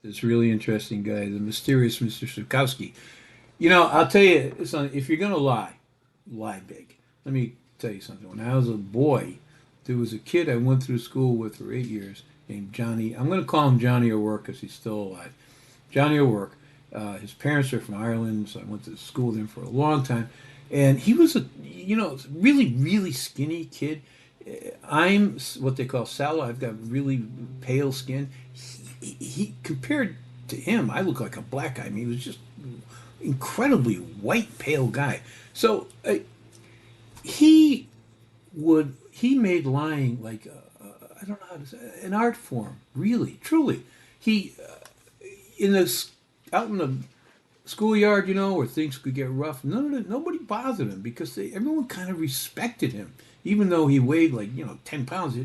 This really interesting guy, the mysterious Mr. Sycowski. I'll tell you something. If you're going to lie, lie big. Let me tell you something. When I was a boy, there was a kid I went through school with for 8 years named Johnny. I'm going to call him Johnny O'Rourke because he's still alive. Johnny O'Rourke. His parents are from Ireland, so I went to school with him for a long time. And he was really, really skinny kid. I'm what they call sallow. I've got really pale skin. He compared to him, I look like a black guy. I mean, he was just incredibly white, pale guy. So he made lying like I don't know how to say an art form. Really, truly, he in the out in the schoolyard, where things could get rough. Nobody bothered him because everyone kind of respected him, even though he weighed like 10 pounds.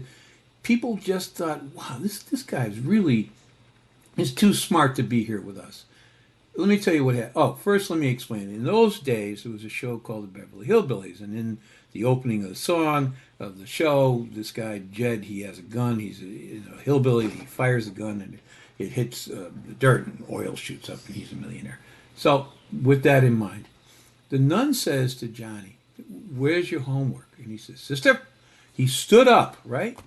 People just thought, wow, this guy's really is too smart to be here with us. Let me tell you what happened. Oh, first let me explain. In those days, there was a show called the Beverly Hillbillies, and in the opening of the song of the show, this guy Jed, he has a gun. He's a hillbilly. He fires a gun, and it hits the dirt, and oil shoots up, and he's a millionaire. So, with that in mind, the nun says to Johnny, "Where's your homework?" And he says, "Sister." He stood up, right,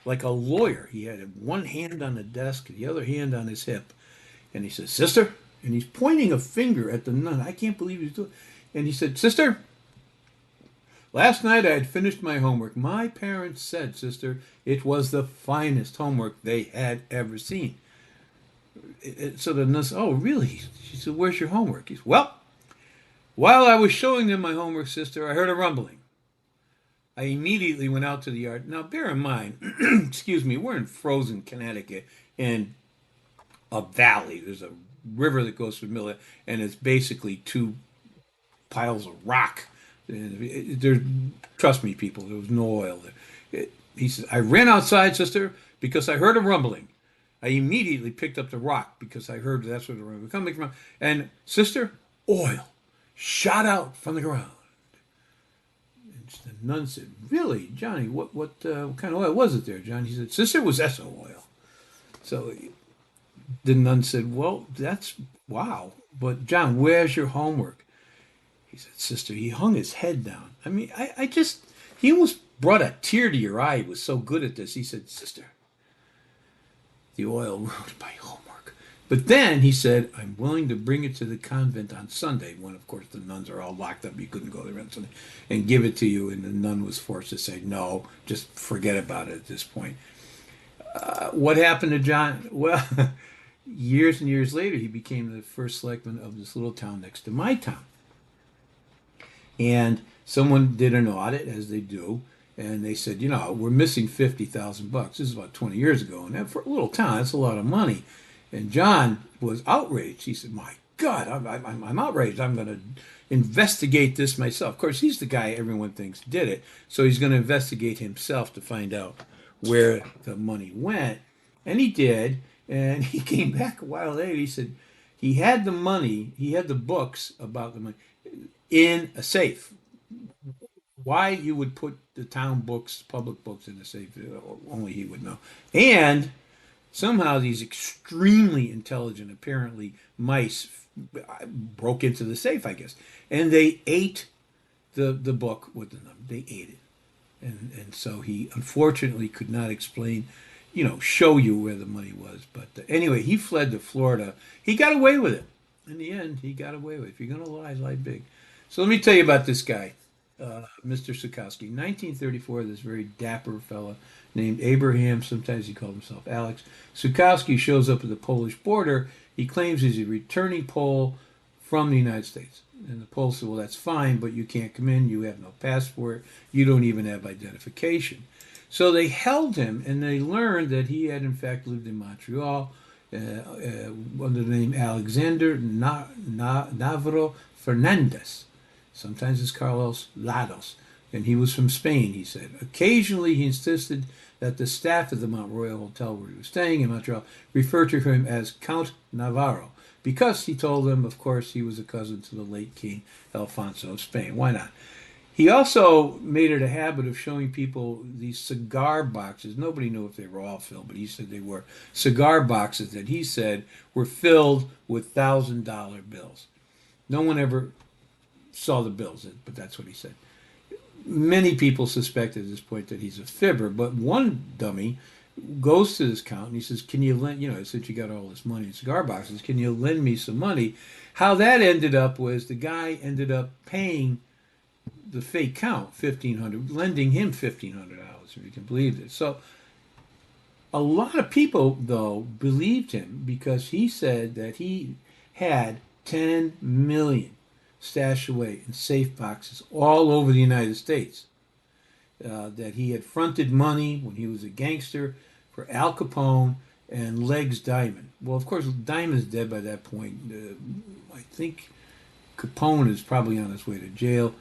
like a lawyer. He had one hand on the desk, the other hand on his hip, and he says, "Sister." And he's pointing a finger at the nun. I can't believe he's doing it. And he said, "Sister, last night I had finished my homework. My parents said, sister, it was the finest homework they had ever seen." So the nun said, "Oh, really?" She said, "Where's your homework?" He said, "Well, while I was showing them my homework, sister, I heard a rumbling. I immediately went out to the yard." Now, bear in mind, excuse me, we're in frozen Connecticut in a valley. There's a river that goes through the middle, and it's basically two piles of rock. There, trust me, people, there was no oil there. He said, "I ran outside, sister, because I heard a rumbling. I immediately picked up the rock because I heard that's where the rumbling was coming from. And sister, oil shot out from the ground." And the nun said, "Really, Johnny? What kind of oil was it there, Johnny?" He said, "Sister, it was Esso oil." So the nun said, "Well, that's wow. But John, where's your homework?" He said, "Sister," he hung his head down. I mean, he almost brought a tear to your eye. He was so good at this. He said, "Sister, the oil ruined my homework." But then he said, "I'm willing to bring it to the convent on Sunday," when, of course, the nuns are all locked up. You couldn't go there on Sunday, "and give it to you." And the nun was forced to say, "No, just forget about it at this point." What happened to John? Well, years and years later, he became the first selectman of this little town next to my town. And someone did an audit, as they do, and they said, "We're missing $50,000. This is about 20 years ago, and that, for a little town, that's a lot of money." And John was outraged. He said, "My God, I'm outraged. I'm going to investigate this myself." Of course, he's the guy everyone thinks did it, so he's going to investigate himself to find out where the money went. And he did. And he came back a while later. He said he had the money, he had the books about the money in a safe. Why you would put the town books, public books, in a safe, only he would know. And somehow these extremely intelligent, apparently, mice broke into the safe, I guess. And they ate the book with the number. They ate it. And so he unfortunately could not explain, show you where the money was. But anyway, he fled to Florida. He got away with it. In the end, he got away with it. If you're going to lie, lie big. So let me tell you about this guy, Mr. Sycowski. 1934, this very dapper fella named Abraham, sometimes he called himself Alex. Sycowski shows up at the Polish border. He claims he's a returning Pole from the United States. And the Poles said, "Well, that's fine, but you can't come in. You have no passport. You don't even have identification." So they held him, and they learned that he had, in fact, lived in Montreal under the name Alexander Navarro Fernandez. Sometimes it's Carlos Lados. And he was from Spain, he said. Occasionally, he insisted that the staff of the Mount Royal Hotel where he was staying in Montreal referred to him as Count Navarro, because he told them, of course, he was a cousin to the late King Alfonso of Spain. Why not? He also made it a habit of showing people these cigar boxes. Nobody knew if they were all filled, but he said they were cigar boxes that he said were filled with $1,000 bills. No one ever saw the bills, but that's what he said. Many people suspect at this point that he's a fibber, but one dummy goes to this count and he says, "Can you lend, since you got all this money in cigar boxes, can you lend me some money?" How that ended up was the guy ended up paying the fake count $1,500, lending him $1,500, if you can believe this. So a lot of people, though, believed him because he said that he had 10 million stashed away in safe boxes all over the United States. That he had fronted money when he was a gangster for Al Capone and Legs Diamond. Well, of course, Diamond's dead by that point. I think Capone is probably on his way to jail,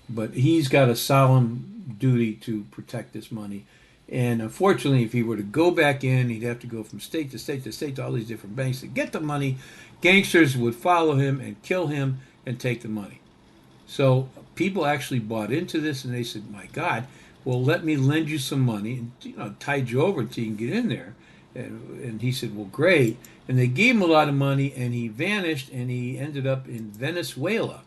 but he's got a solemn duty to protect this money. And unfortunately, if he were to go back in, he'd have to go from state to state to state to all these different banks to get the money. Gangsters would follow him and kill him and take the money. So people actually bought into this, and they said, "My God, well, let me lend you some money and tide you over until you can get in there." And he said, "Well, great." And they gave him a lot of money, and he vanished, and he ended up in Venezuela.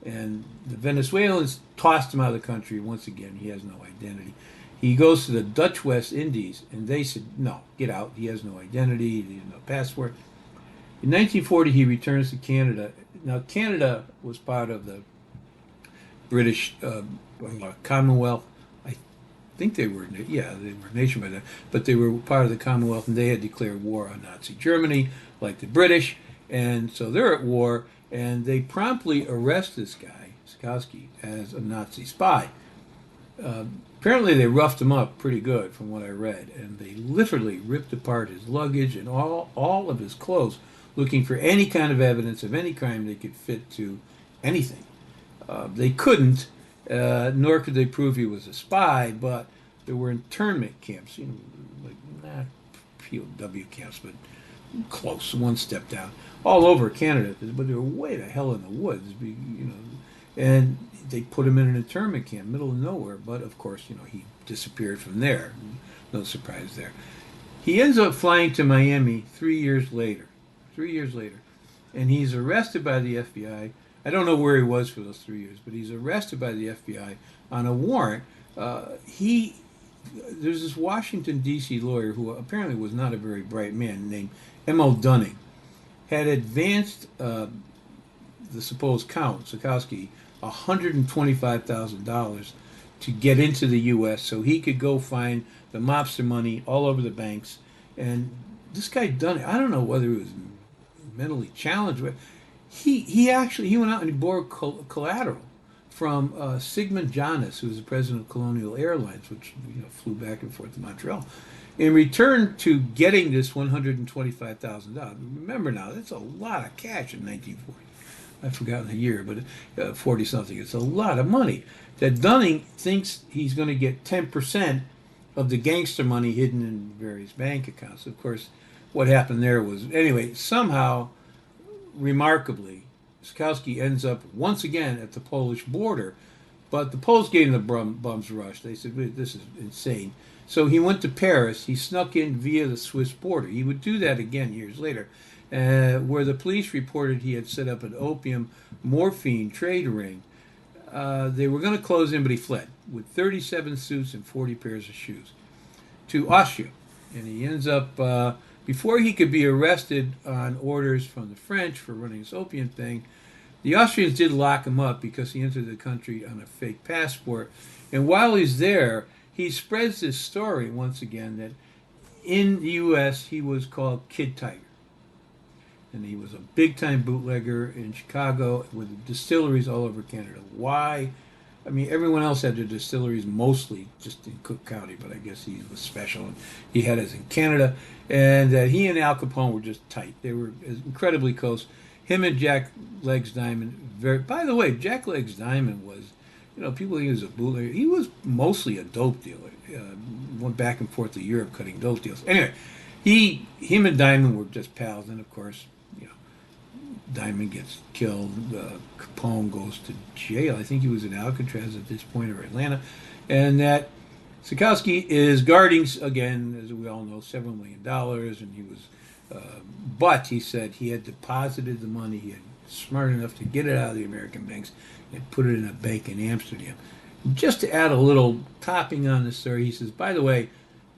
And the Venezuelans tossed him out of the country once again. He has no identity. He goes to the Dutch West Indies, and they said, "No, get out. He has no identity. He has no passport." In 1940, he returns to Canada. Now, Canada was part of the British Commonwealth. I think they were a nation by then, but they were part of the Commonwealth, and they had declared war on Nazi Germany, like the British, and so they're at war, and they promptly arrest this guy, Sycowski, as a Nazi spy. Apparently they roughed him up pretty good from what I read, and they literally ripped apart his luggage and all of his clothes, looking for any kind of evidence of any crime they could fit to anything. They couldn't, nor could they prove he was a spy, but there were internment camps, like not POW camps, but close, one step down, all over Canada, but they were way the hell in the woods, and they put him in an internment camp, middle of nowhere, but of course, he disappeared from there. No surprise there. He ends up flying to Miami 3 years later, and he's arrested by the FBI. I don't know where he was for those 3 years, but he's arrested by the FBI on a warrant. There's this Washington, D.C. lawyer who apparently was not a very bright man named M.O. Dunning, had advanced the supposed count, Sycowski, $125,000 to get into the U.S. so he could go find the mobster money all over the banks. And this guy Dunning, I don't know whether he was mentally challenged, but he went out and he borrowed collateral from Sigmund Jonas, who was the president of Colonial Airlines, which flew back and forth to Montreal, in return to getting this $125,000. Remember now, that's a lot of cash in 1940. I've forgotten the year, but 40-something. It's a lot of money. That Dunning thinks he's going to get 10% of the gangster money hidden in various bank accounts. Of course, what happened there was, anyway, somehow, remarkably, Sycowski ends up once again at the Polish border, but the Poles gave him the bum's rush. They said, "This is insane." So he went to Paris. He snuck in via the Swiss border. He would do that again years later, where the police reported he had set up an opium morphine trade ring. They were going to close him, but he fled with 37 suits and 40 pairs of shoes to Austria. And he ends up, before he could be arrested on orders from the French for running this opium thing, the Austrians did lock him up because he entered the country on a fake passport. And while he's there, he spreads this story once again that in the U.S. he was called Kid Tiger. And he was a big-time bootlegger in Chicago with distilleries all over Canada. Why? I mean, everyone else had their distilleries mostly just in Cook County, but I guess he was special. And he had his in Canada. And he and Al Capone were just tight. They were incredibly close. Him and Jack Legs Diamond. By the way, Jack Legs Diamond was, people think he was a bootlegger. He was mostly a dope dealer. Went back and forth to Europe cutting dope deals. Anyway, him and Diamond were just pals. And, of course, Diamond gets killed. Capone goes to jail. I think he was in Alcatraz at this point, or Atlanta, and that Sycowski is guarding again, as we all know, $7 million, and he was. But he said he had deposited the money. He had smart enough to get it out of the American banks and put it in a bank in Amsterdam. Just to add a little topping on the story, he says, by the way,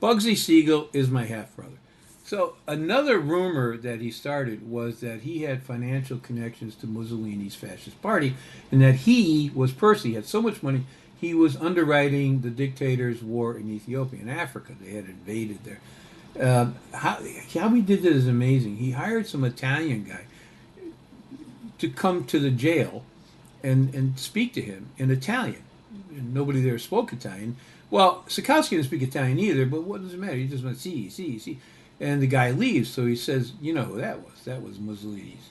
Bugsy Siegel is my half brother. So another rumor that he started was that he had financial connections to Mussolini's fascist party, and that he was personally had so much money he was underwriting the dictator's war in Ethiopia and Africa. They had invaded there. How he did this is amazing. He hired some Italian guy to come to the jail and speak to him in Italian. And nobody there spoke Italian. Well, Sycowski didn't speak Italian either, but what does it matter? He just went, see. And the guy leaves, so he says, you know who that was? That was Mussolini's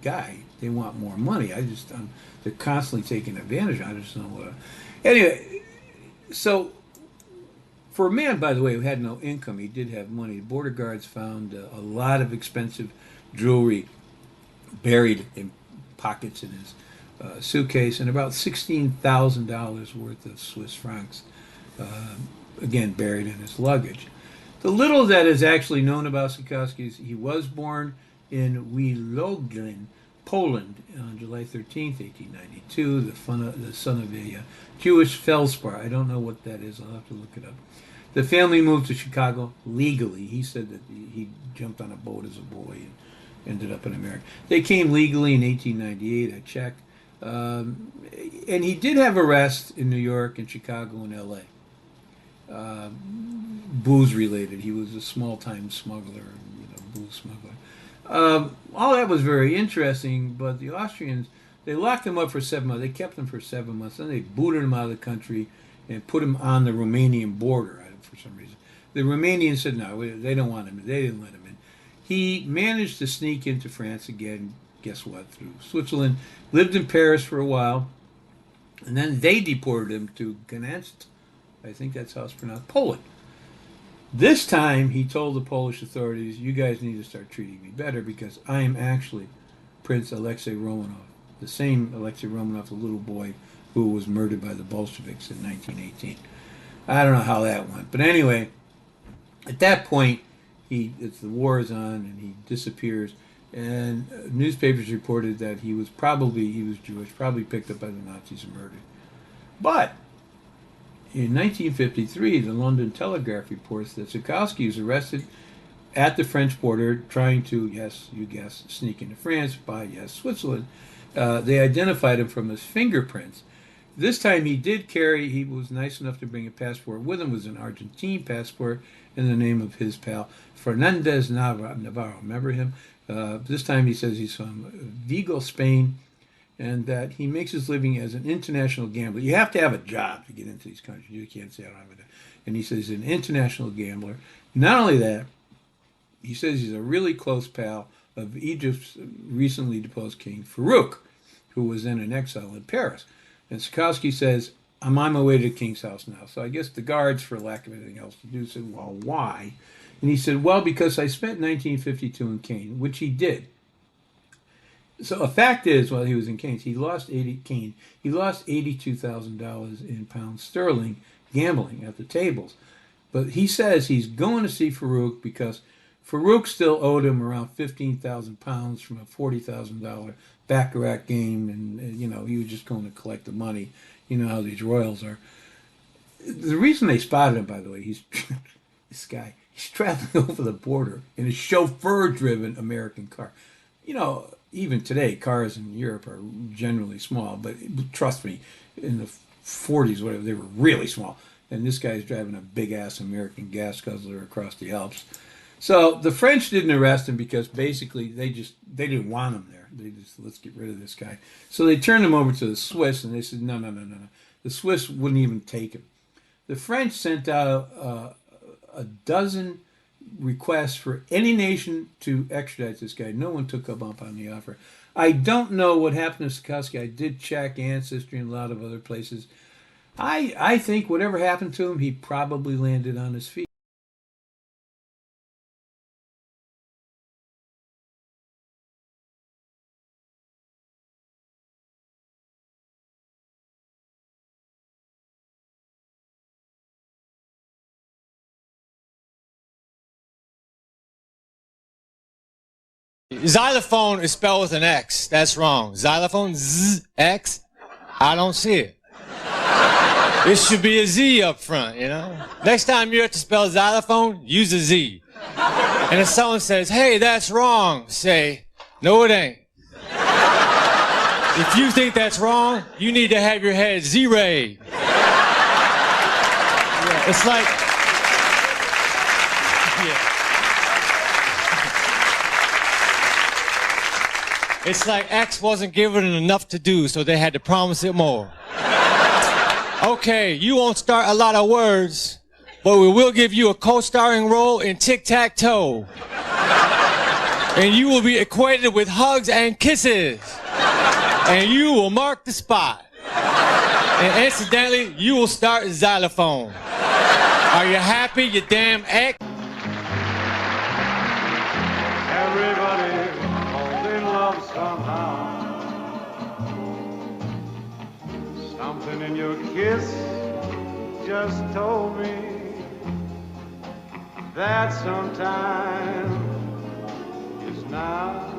guy. They want more money. They're constantly taking advantage of it. I just don't know what. Anyway, so for a man, by the way, who had no income, he did have money. The border guards found a lot of expensive jewelry buried in pockets in his suitcase, and about $16,000 worth of Swiss francs, again, buried in his luggage. The little that is actually known about Sycowski is he was born in Wieloglen, Poland, on July 13th, 1892, the son of a Jewish feldspar. I don't know what that is. I'll have to look it up. The family moved to Chicago legally. He said that he jumped on a boat as a boy and ended up in America. They came legally in 1898. I checked. And he did have arrests in New York and Chicago and L.A. Booze related. He was a small-time smuggler, booze smuggler. All that was very interesting, but the Austrians, they locked him up for 7 months. They kept him for 7 months. Then they booted him out of the country and put him on the Romanian border for some reason. The Romanians said no, they don't want him. They didn't let him in. He managed to sneak into France again, guess what, through Switzerland, lived in Paris for a while, and then they deported him to Gdansk. I think that's how it's pronounced, Poland. This time, he told the Polish authorities, you guys need to start treating me better because I am actually Prince Alexei Romanov, the same Alexei Romanov, the little boy who was murdered by the Bolsheviks in 1918. I don't know how that went. But anyway, at that point, the war is on and he disappears. And newspapers reported that he was Jewish, probably picked up by the Nazis and murdered. But in 1953, the London Telegraph reports that Sycowski was arrested at the French border trying to, yes, you guessed, sneak into France by, yes, Switzerland. They identified him from his fingerprints. This time he was nice enough to bring a passport with him. It was an Argentine passport in the name of his pal, Fernandez Navarro. Remember him? This time he says he's from Vigo, Spain, and that he makes his living as an international gambler. You have to have a job to get into these countries. You can't say I don't have a job. And he says he's an international gambler. Not only that, he says he's a really close pal of Egypt's recently deposed king, Farouk, who was then in exile in Paris. And Sycowski says, I'm on my way to the king's house now. So I guess the guards, for lack of anything else to do, said, well, why? And he said, well, because I spent 1952 in Caen, which he did. So a fact is, while he was in Caen, he lost $82,000 in pounds sterling gambling at the tables. But he says he's going to see Farouk because Farouk still owed him around 15,000 pounds from a $40,000 baccarat game, and he was just going to collect the money. You know how these royals are. The reason they spotted him, by the way, this guy, he's traveling over the border in a chauffeur-driven American car. Even today, cars in Europe are generally small, but trust me, in the 40s, whatever, they were really small. And this guy's driving a big-ass American gas guzzler across the Alps. So the French didn't arrest him because basically they didn't want him there. They just, let's get rid of this guy. So they turned him over to the Swiss, and they said, no. The Swiss wouldn't even take him. The French sent out a dozen requests for any nation to extradite this guy. No one took up on the offer. I don't know what happened to Sycowski. I did check Ancestry and a lot of other places. I think whatever happened to him, he probably landed on his feet. Xylophone is spelled with an X. That's wrong. Xylophone, Z, X. I don't see it. It should be a Z up front, you know? Next time you have to spell xylophone, use a Z. And if someone says, hey, that's wrong, say, no, it ain't. If you think that's wrong, you need to have your head Z-rayed. Yeah, it's like... Yeah. It's like X wasn't given enough to do, so they had to promise it more. Okay, you won't start a lot of words, but we will give you a co-starring role in Tic-Tac-Toe. And you will be equated with hugs and kisses. And you will mark the spot. And incidentally, you will start xylophone. Are you happy, you damn X? Everybody falls in love somehow. Something in your kiss just told me that sometime is now.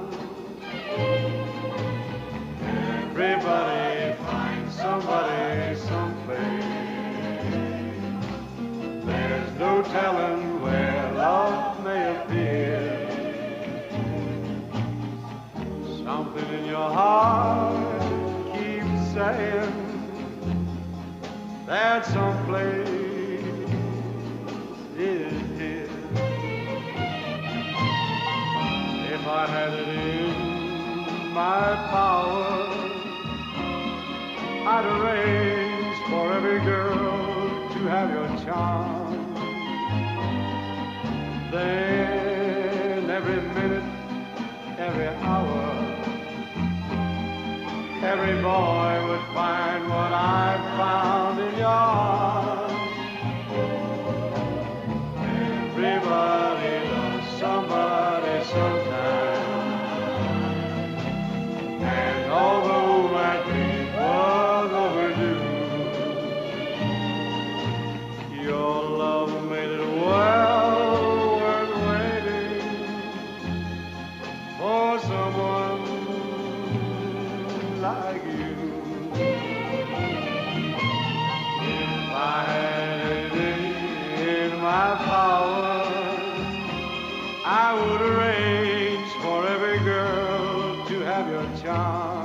Everybody finds somebody someplace. There's no telling where love may appear. Something in your heart keeps saying that someplace is here. If I had it in my power, I'd arrange for every girl to have your charm. Then every minute, every hour, every boy would find what I found in your arms. Everybody loves somebody sometime. And although my dream was overdue, your love made it well worth waiting for someone like you. If I had it in my power, I would arrange for every girl to have your charm.